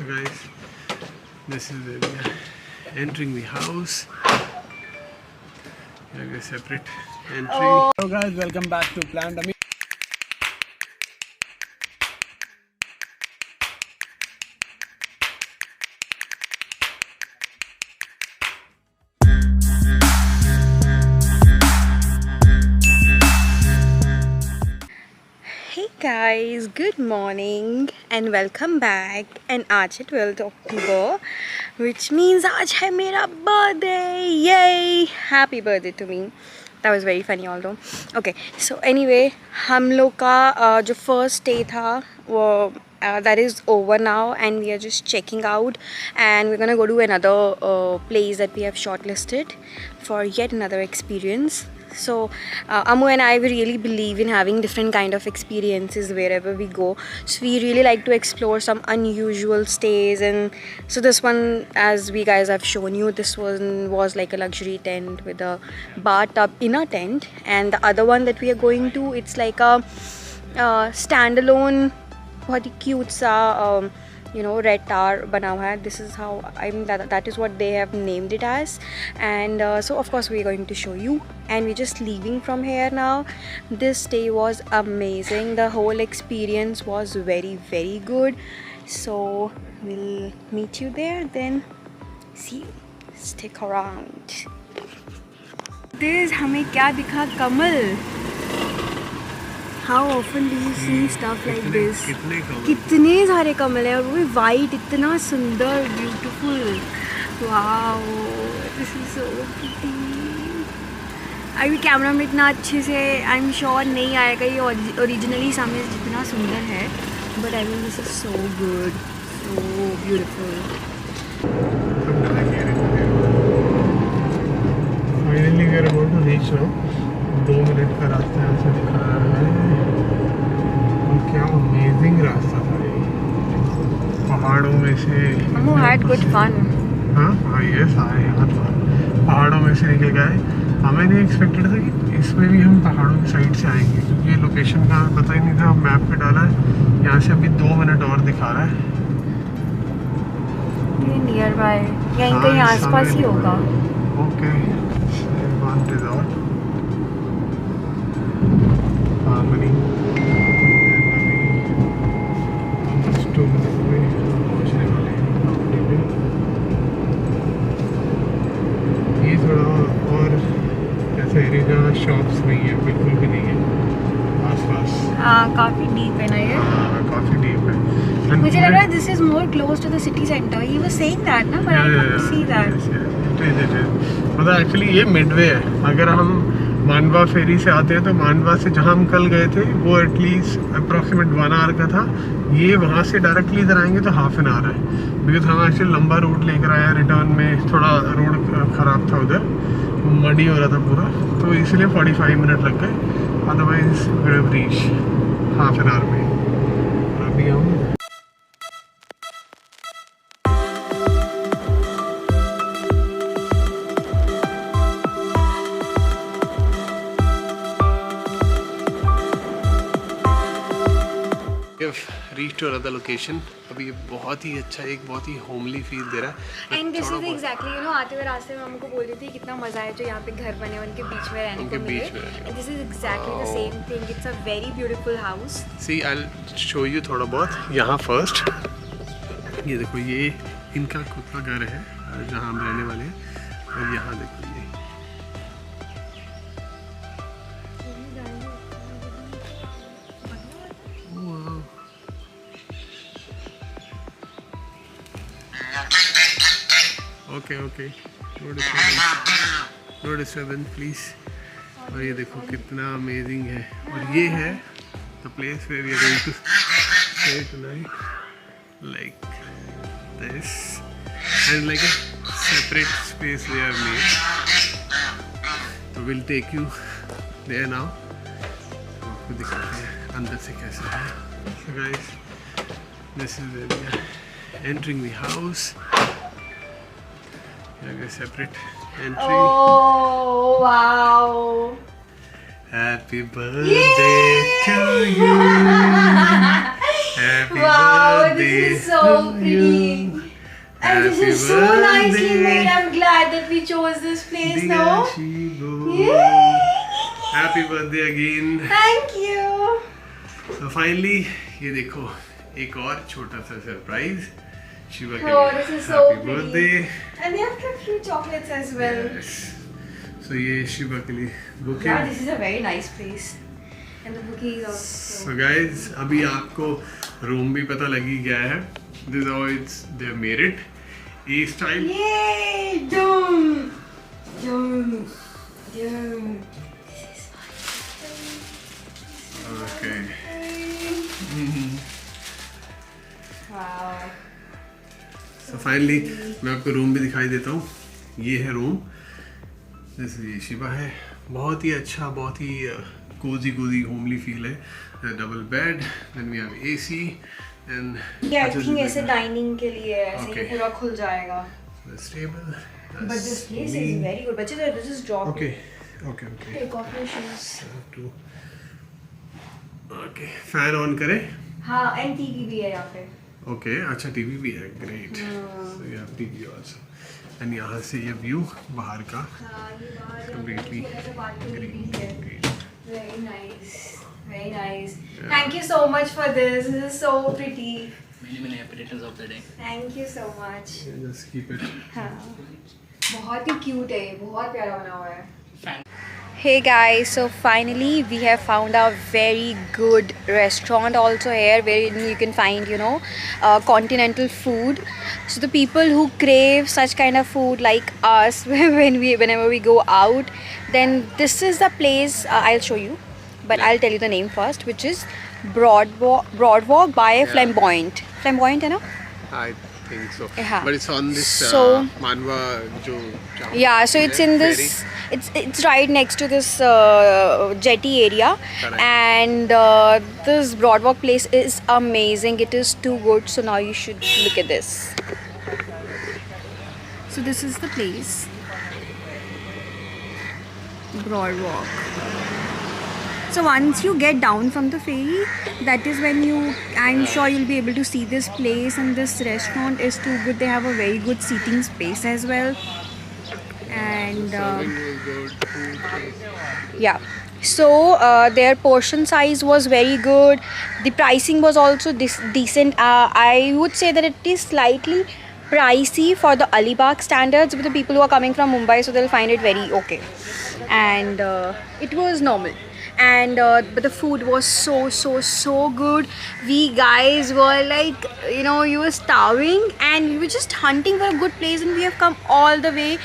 So guys, this is where we are entering the house. Like a separate entry. Hello guys, welcome back to Plant Ami. Hey guys, good morning and welcome back. And आज है 12th October, which means आज है मेरा birthday. Yay! Happy birthday to me. That was very funny although. Okay, so anyway, हम लोग का जो first day था वो that is over now and we are just checking out and we're gonna go to another place that we have shortlisted for yet another experience. So Amu and I, we really believe in having different kind of experiences wherever we go. So we really like to explore some unusual stays, and so this one, as we guys have shown you, this one was like a luxury tent with a bathtub in a tent, and the other one that we are going to, it's like a standalone, बहुत ही cute सा red tower बना हुआ है. This is how that is what they have named it as, and so of course we are going to show you, and we're just leaving from here now. This day was amazing. The whole experience was very good. So we'll meet you there then. See you. Stick around. This हमें क्या दिखा कमल? How often do you see stuff like this? कितने सारे कमल हैं और वो भी white, इतना सुंदर, beautiful. Wow, this is so pretty. अभी कैमरा में इतना अच्छे से I'm sure नहीं आएगा ये originally सामने जितना सुंदर है, but I mean this is so good, so beautiful. Finally we are about to reach now. 2 minute का रास्ता यहाँ से दिखा रहा है और क्या अमेजिंग रास्ता था ये. पहाड़ों में से Amu had good fun. हाँ यस आए यहाँ तो पहाड़ों में से निकल गए. हमें नहीं एक्सपेक्टेड था कि इसमें भी हम पहाड़ों की साइड से आएंगे, क्योंकि ये लोकेशन का पता ही नहीं था. मैप पे डाला है, यहाँ से अभी 2 मिनट और दिखा रहा है. ये नियर बाय यहीं कहीं आसपास ही होगा. Okay, one resort harmony almost 2 minute में पहुँचने वाले हैं प्रॉपर्टी पे. ये थोड़ा और ऐसा एरिया जहाँ शॉप्स नहीं है, बिल्कुल भी नहीं है आसपास. काफ़ी डीप है ना ये. काफ़ी डीप है. And मुझे लग रहा है this is more close to the city center. He was saying that ना, but I couldn't see that. मतलब एक्चुअली ये मिडवे है. अगर हम मांडवा फेरी से आते हैं तो मांडवा से जहाँ हम कल गए थे वो एटलीस्ट अप्रॉक्सीमेट 1 आवर का था. ये वहाँ से डायरेक्टली इधर आएंगे तो हाफ एन आवर है, बिकॉज हम एक्चुअली लंबा रूट लेकर आए हैं. रिटर्न में थोड़ा रोड ख़राब था, उधर मडी हो रहा था पूरा, तो इसलिए 45 मिनट लग गए. Otherwise we have reach half an hour में. अभी हम रीच टू अनदर लोकेशन. अभी ये बहुत ही अच्छा, एक बहुत ही होमली फील दे रहा है. And this is exactly आते हुए रास्ते में हमको बोल रही थी कितना मजा है जो यहाँ पे घर बने उनके बीच में रहने को मिले. And this is exactly the same thing. It's a very beautiful house. See, I'll show you थोड़ा बहुत. यहाँ फर्स्ट ये देखो, ये इनका खुद का घर है जहाँ हम रहने वाले हैं. और यहाँ देखो ये ओके नो डिस्टर्बेंस प्लीज. और ये देखो कितना अमेजिंग है. और ये है the place where we are going to stay tonight, like this, and like a separate space we have made. तो will take you there now. आपको दिखाते हैं अंदर से कैसा है. So guys, this is where we are entering the house. Like a separate entry. Oh wow! Happy birthday to you. Happy Wow, birthday this is so to pretty. you. And this Happy is so nicely birthday, made. I'm glad that we chose this place dear now. Shibu. Yay! Happy birthday again. Thank you. So finally, ये देखो एक और छोटा सा surprise Shiva के Oh, लिए। this is so Happy pretty. birthday. And they have kept few chocolates as well. Yes. So ये शिवा के लिए bouquet. Yeah, this is a very nice place. And the bouquet is also. So guys, अभी आपको room भी पता लग ही गया है. This is how they have made it. A style. Yay! Dum! Dum! Dum! This is Okay. Wow. So finally, मैं आपको room भी दिखाई देता हूँ. ये है रूम. जैसे ये शिवा है. बहुत ही अच्छा, बहुत ही cozy homely feel है. Double bed. Then we have AC. And Yeah, I think ऐसे डाइनिंग के लिए है, ऐसे Okay. ये पूरा खुल जाएगा. That's table. But this place is very good. बच्चे तो this is drop. Okay. Take off your shoes. Okay. Fan on करें. हाँ, and TV भी है यहाँ पे. Okay. अच्छा TV भी है. Great. So you have TV also. And यहाँ से ये view बाहर का. हाँ, ये बाहर Completely छोटा सा balcony भी है. green. Very nice. Very nice. Thank you so much for this. This is so pretty. Many appetiters of the day. Thank you so much. Yeah, just keep it. हाँ. बहुत ही cute है, बहुत प्यारा बना हुआ है. Fan. Hey guys, so finally we have found a very good restaurant also here where you can find, you know, continental food. So the people who crave such kind of food like us whenever we go out, then this is the place. I'll show you, but I'll tell you the name first, which is Broadwalk by Flamboyant. Flamboyant, है ना? I think so. Yeah. But it's on this So- Manwa जो. Yeah, so it's in this. ferry. It's right next to this jetty area, Correct. and this Broadwalk place is amazing. It is too good. So now you should look at this. So this is the place, Broadwalk. So once you get down from the ferry, that is when I'm sure you'll be able to see this place, and this restaurant is too good. They have a very good seating space as well. And Serving was good, food taste. yeah, so their portion size was very good. The pricing was also decent. I would say that it is slightly pricey for the Alibag standards, but the people who are coming from Mumbai, so they'll find it very okay. And it was normal. And but the food was so good. We guys were like, you know, you were starving and we were just hunting for a good place, and we have come all the way.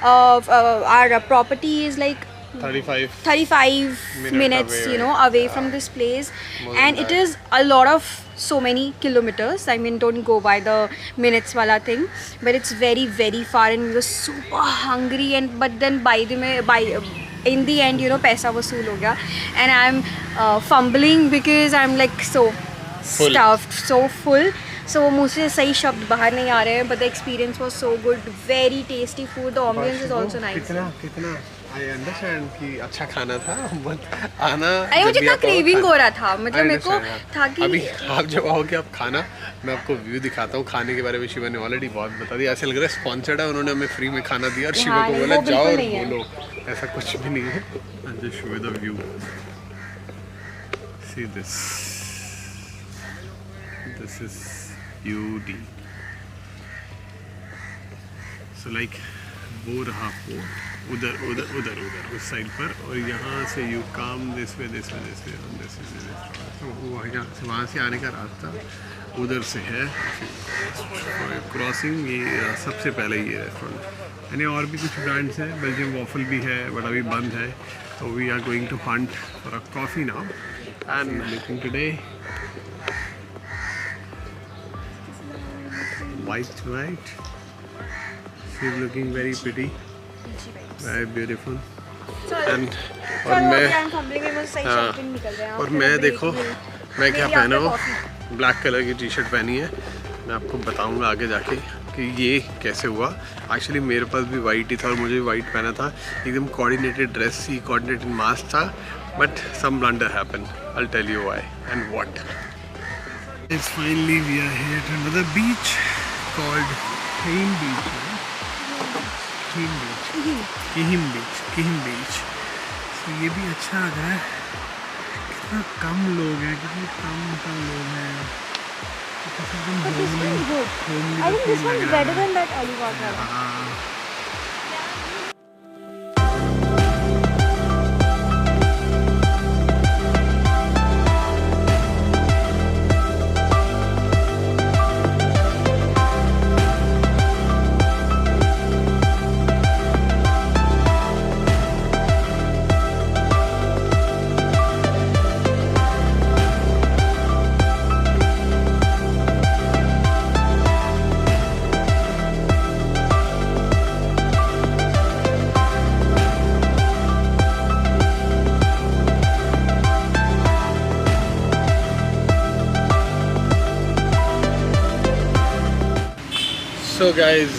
Our property is like 35 minutes away, you know, away from this place, More and than it that. is a lot of so many kilometers. I mean, don't go by the minutes wala thing, but it's very far, and we were super hungry. And but then in the end, you know, paisa vasool ho gaya, and I'm fumbling because I'm like so stuffed, so full. So मुँह से सही शब्द बाहर नहीं आ रहे हैं, but the experience was so good, very tasty food. The ambience is also nice. कितना I understand कि अच्छा खाना था, but आना अरे मुझे जब भी इतना आप आओ, क्रेविंग हो रहा था, I मतलब मेरे को understand, हाँ. था कि अभी आप जब आओगे आप खाना, मैं आपको व्यू दिखाता हूँ. खाने के बारे में शिवा ने ऑलरेडी बहुत बता दिया. ऐसा लग रहा है स्पॉन्सर्ड है, उन्होंने हमें फ्री में खाना दिया और शिवा हाँ, को नहीं, बोला वो जाओ और बिल्कुल नहीं है. बोलो. ऐसा कुछ भी नहीं है. Just show you the view. See this. This is beauty. So like वो रहा पोर्ट, उधर उस साइड पर, और यहाँ से यू कम दिस वे तो वहाँ से आने का रास्ता उधर से है. क्रॉसिंग ये सबसे पहले ये रेस्टोरेंट. यानी और भी कुछ ब्रांड्स हैं, बेल्जियम वॉफल भी है बट अभी बंद है. तो we are going to hunt for a coffee now and looking today white. She's looking very pretty, very beautiful. And और मैं देखो मैं क्या पहना हूँ, ब्लैक कलर की टी शर्ट पहनी है. मैं आपको बताऊँगा आगे जाके कि ये कैसे हुआ. एक्चुअली मेरे पास भी वाइट ही था और मुझे भी वाइट पहना था. एकदम कोऑर्डिनेटेड ड्रेस थी, कोऑर्डिनेटेड मास्क था, but some blunder happen. I will tell you why and what. It's finally we are here at another beach called Kihim Beach. Kihim Beach. So ये भी अच्छा लग रहा है. कितना कम लोग हैं, कितने कम लोग हैं. I think this one's better than that Aliwag wala. हाँ. सो गाइज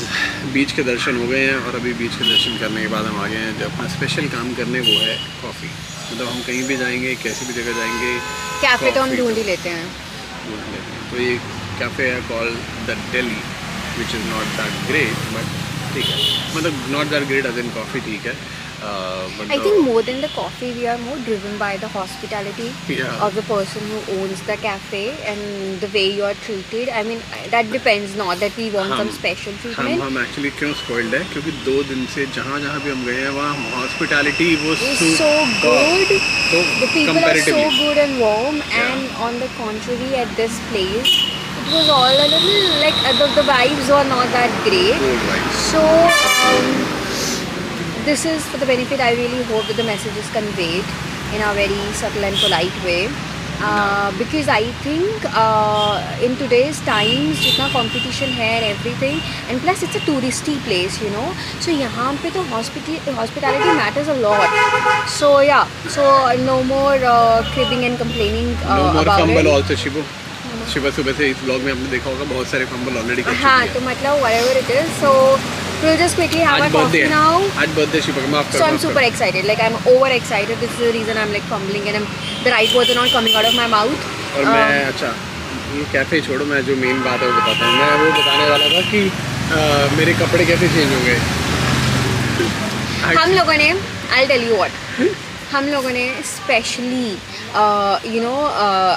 बीच के दर्शन हो गए हैं और अभी बीच के दर्शन करने के बाद हम आ गए हैं जो अपना स्पेशल काम करने वो है कॉफ़ी. मतलब हम कहीं भी जाएंगे, कैसी भी जगह जाएंगे, कैफे तो हम ढूंढ ही लेते हैं. तो ये कैफ़े है called the Delhi which is not that great but ठीक है. मतलब not that great as in coffee ठीक है. I think more than the coffee, we are more driven by the hospitality of the person who owns the cafe and the way you are treated. I mean, that depends, not that we want some special treatment. हम actually क्यों spoiled है क्योंकि 2 दिन से जहाँ भी हम गए हैं वहाँ हॉस्पिटैलिटी वो so good. तो The people are so good and warm, and on the contrary, at this place, it was all a little like the vibes were not that great. So. This is for the benefit. I really hope that the message is conveyed in a very subtle and polite way, because I think in today's times जितना competition है and everything, and plus it's a touristy place, you know, so यहाँ पे तो hospitality matters a lot. So yeah, so no more cribbing and complaining about fumble it. Also Shiva सुबह से इस vlog में आपने देखा होगा बहुत सारे फंबल ऑलरेडी कर चुकी है. हाँ, तो मतलब whatever it is, so we'll just quickly have our coffee now. आज बर्थडे शिवा का माफ करो. So I'm super excited, like I'm over excited. This is the reason I'm like fumbling and the right words are not coming out of my mouth. और मैं अच्छा ये cafe छोड़ो, मैं जो मेन बात है वो बताता हूँ. मैं वो बताने वाला था कि मेरे कपड़े कैसे चेंज हो गए. हम लोगों ने I'll tell you what, हम लोगों ने स्पेशली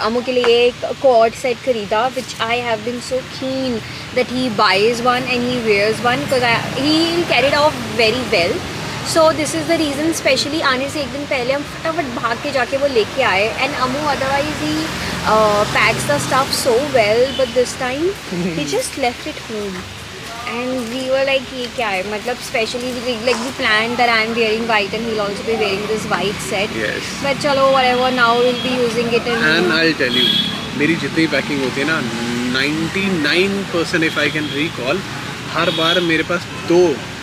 अमू के लिए एक कोट सेट खरीदा, विच I have been so keen that he buys one and he wears one because he carried off very well. So this is the reason. Specially आने से एक दिन पहले हम फटाफट भाग के जाके वो लेके आए. And Amu otherwise he PACS the stuff so well, but this time he just left it home. And we were like, ये क्या है, मतलब specially like we planned that I'm wearing white and he'll also be wearing this white set. Yes. But चलो whatever, now we'll be using it. And I'll tell you, मेरी जितनी packing होती है ना 99% if I can recall, हर बार मेरे पास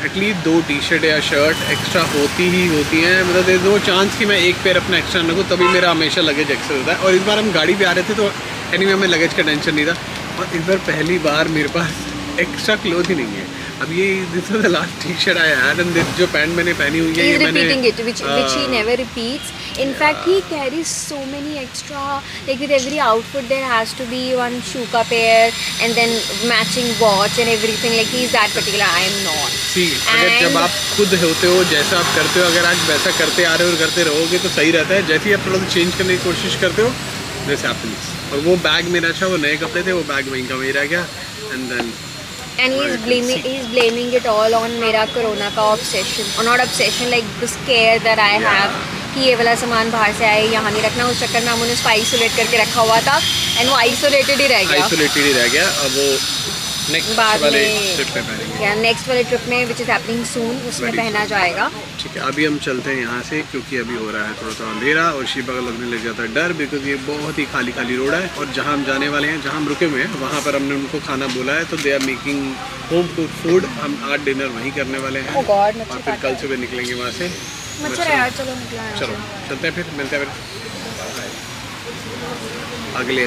at least 2 T shirt या shirt extra होती ही होती हैं. मतलब there's no चांस कि मैं एक पेयर अपना एक्स्ट्रा रखूँ, तभी मेरा हमेशा लगेज एक्स्ट्रा होता है. और इस बार हम गाड़ी पे आ रहे थे तो एनीवे हमें लगेज का टेंशन नहीं था. और इस बार पहली बार मेरे पास एक्स्ट्रा क्लोथ ही नहीं है. अब ये this was the last T shirt I had and जो पैंट मैंने पहनी हुई है ये मैंने repeating it, which he never repeats. In fact, he carries so many extra, like with every outfit there has to be one shoe ka pair and then matching watch and everything. Like he is that particular. I am not. See, अगर जब आप खुद होते हो, जैसा आप करते हो, अगर आप वैसा करते आ रहे हो और करते रहोगे तो सही रहता है. जैसे ही आप थोड़ा सा चेंज करने की कोशिश करते हो, दिस हैपेंस. और वो बैग मेरा अच्छा, वो नए कपड़े थे, वो बैग वहीं का वहीं रह गया. And he's blaming it all on मेरा कोरोना का obsession, or not obsession, like the scare that I have कि ये वाला सामान बाहर से आए, यहाँ नहीं रखना. उस चक्कर में हमने उसको आइसोलेट करके रखा हुआ था एंड वो आइसोलेटेड ही रह गया. अब वो नेक्स्ट वाले ट्रिप पे पहनेंगे. या नेक्स्ट वाले ट्रिप में विच इज़ हैपनिंग सून, उसमें पहना जाएगा. ठीक है, अभी हम चलते हैं यहाँ से क्योंकि अभी हो रहा है थोड़ा सा अंधेरा और शिवा का लगने लग जाता है डर, बिकॉज ये बहुत ही खाली रोड है. और जहाँ हम जाने वाले हैं, जहाँ हम रुके हुए हैं, वहाँ पर हमने उनको खाना बोला है, तो they are making home cook food. हम आज डिनर वहीं करने वाले हैं. और फिर कल सुबह निकलेंगे वहाँ से. चलो चलते हैं, फिर मिलते हैं फिर अगले